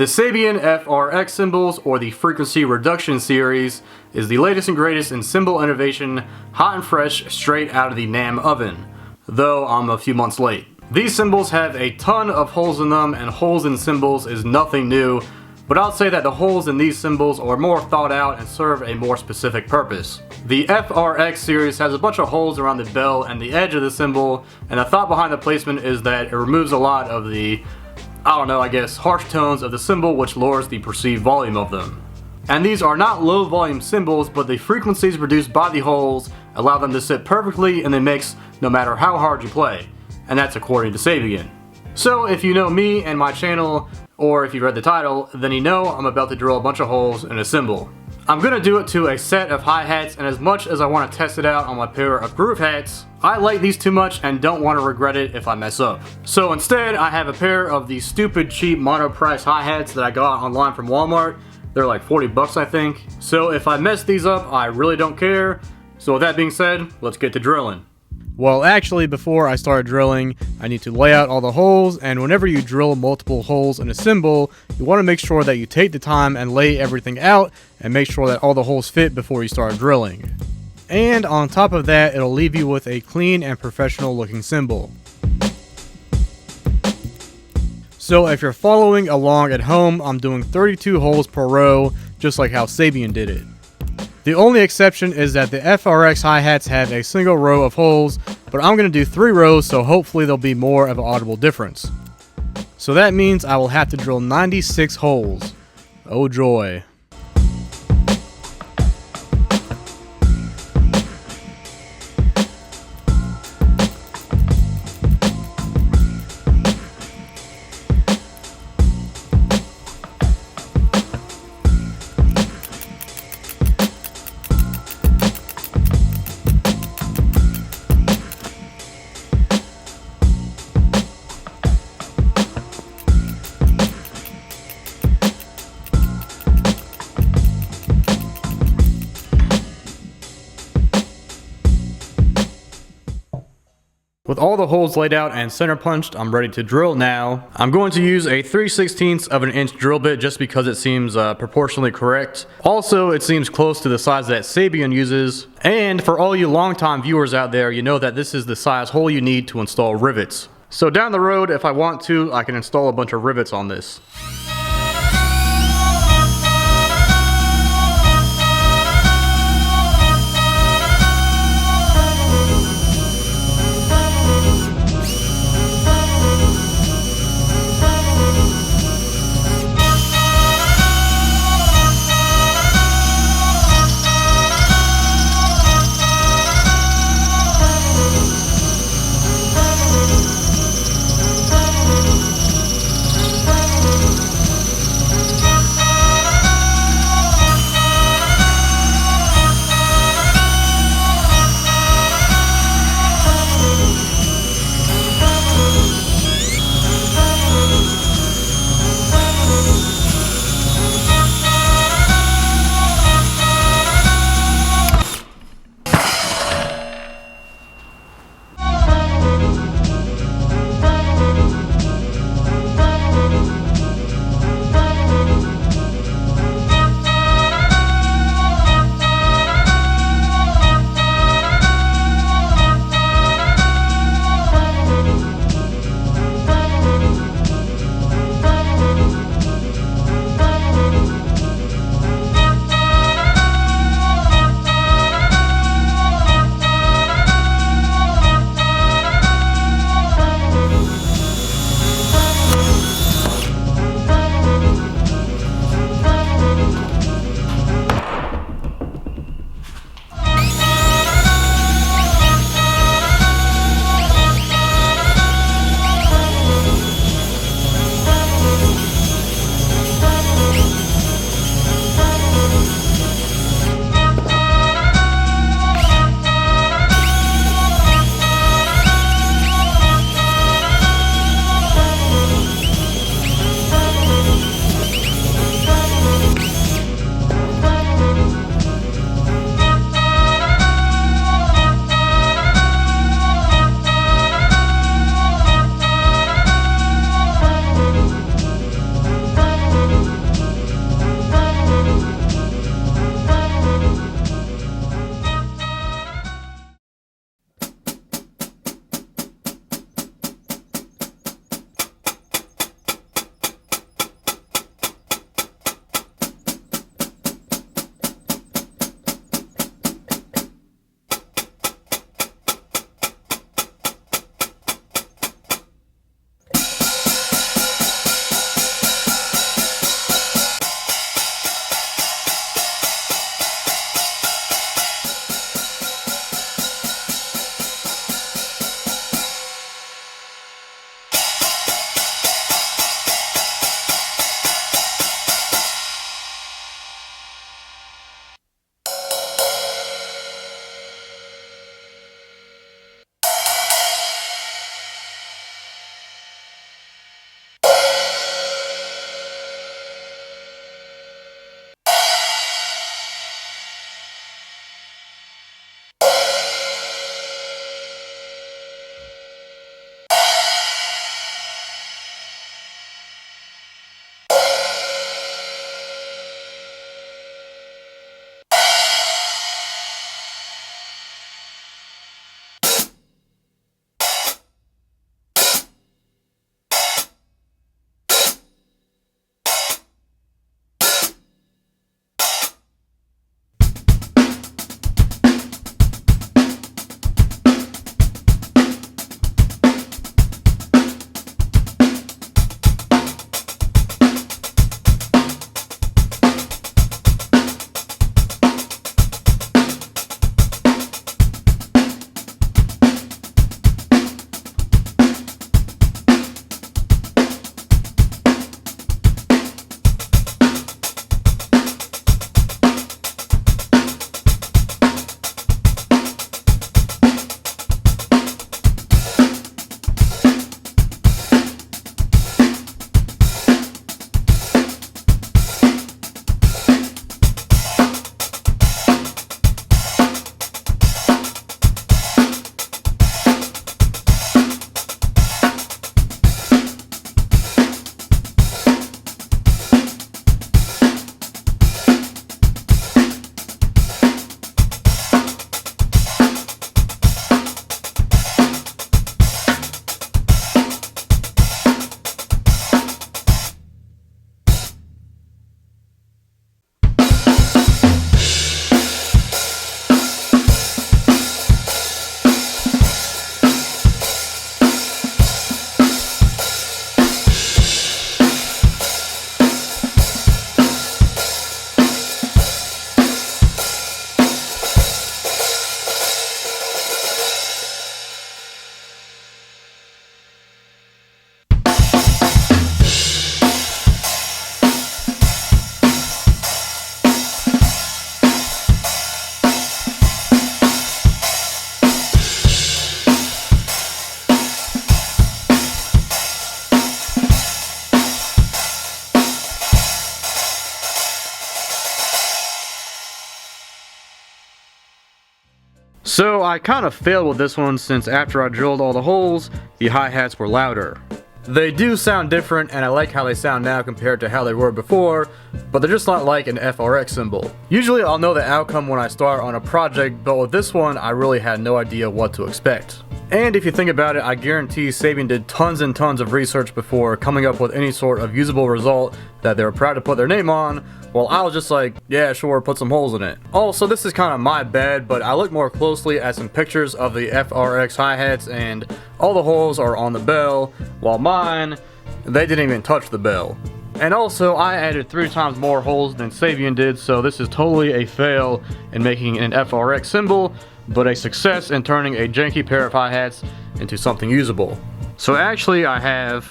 The Sabian FRX cymbals, or the Frequency Reduction series, is the latest and greatest in cymbal innovation, hot and fresh straight out of the NAMM oven, though I'm a few months late. These cymbals have a ton of holes in them, and holes in cymbals is nothing new, but I'll say that the holes in these cymbals are more thought out and serve a more specific purpose. The FRX series has a bunch of holes around the bell and the edge of the cymbal, and the thought behind the placement is that it removes a lot of the, harsh tones of the cymbal, which lowers the perceived volume of them. And these are not low volume cymbals, but the frequencies produced by the holes allow them to sit perfectly in the mix no matter how hard you play, and that's according to Sabian. So if you know me and my channel, or if you read the title, then you know I'm about to drill a bunch of holes in a cymbal. I'm going to do it to a set of hi-hats, and as much as I want to test it out on my pair of groove hats, I like these too much and don't want to regret it if I mess up. So instead, I have a pair of these stupid cheap mono price hi-hats that I got online from Walmart. They're like 40 bucks, I think. So if I mess these up, I really don't care. So with that being said, let's get to drilling. Well, actually, before I start drilling, I need to lay out all the holes, and whenever you drill multiple holes in a cymbal, you want to make sure that you take the time and lay everything out and make sure that all the holes fit before you start drilling. And on top of that, it'll leave you with a clean and professional looking cymbal. So if you're following along at home, I'm doing 32 holes per row, just like how Sabian did it. The only exception is that the FRX hi-hats have a single row of holes, but I'm going to do 3 rows, so hopefully there'll be more of an audible difference. So that means I will have to drill 96 holes. Oh joy. With all the holes laid out and center punched, I'm ready to drill now. I'm going to use a 3/16 of an inch drill bit just because it seems proportionally correct. Also, it seems close to the size that Sabian uses. And for all you longtime viewers out there, you know that this is the size hole you need to install rivets. So down the road, if I want to, I can install a bunch of rivets on this. So I kind of failed with this one since after I drilled all the holes, the hi-hats were louder. They do sound different, and I like how they sound now compared to how they were before, but they're just not like an FRX cymbal. Usually I'll know the outcome when I start on a project, but with this one I really had no idea what to expect. And if you think about it, I guarantee Sabian did tons and tons of research before coming up with any sort of usable result that they were proud to put their name on, while I was just like, yeah sure, put some holes in it. Also, this is kind of my bad, but I looked more closely at some pictures of the FRX hi-hats and all the holes are on the bell, while mine, they didn't even touch the bell. And also, I added 3 times more holes than Sabian did, so this is totally a fail in making an FRX cymbal, but a success in turning a janky pair of hi-hats into something usable. So actually I have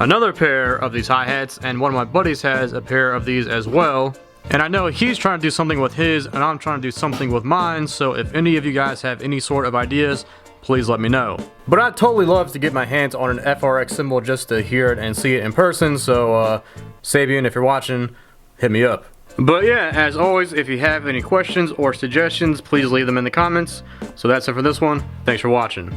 another pair of these hi-hats, and one of my buddies has a pair of these as well. And I know he's trying to do something with his, and I'm trying to do something with mine, so if any of you guys have any sort of ideas, please let me know. But I'd totally love to get my hands on an FRX cymbal just to hear it and see it in person, so Sabian, if you're watching, hit me up. But yeah, as always, if you have any questions or suggestions, please leave them in the comments. So that's it for this one. Thanks for watching.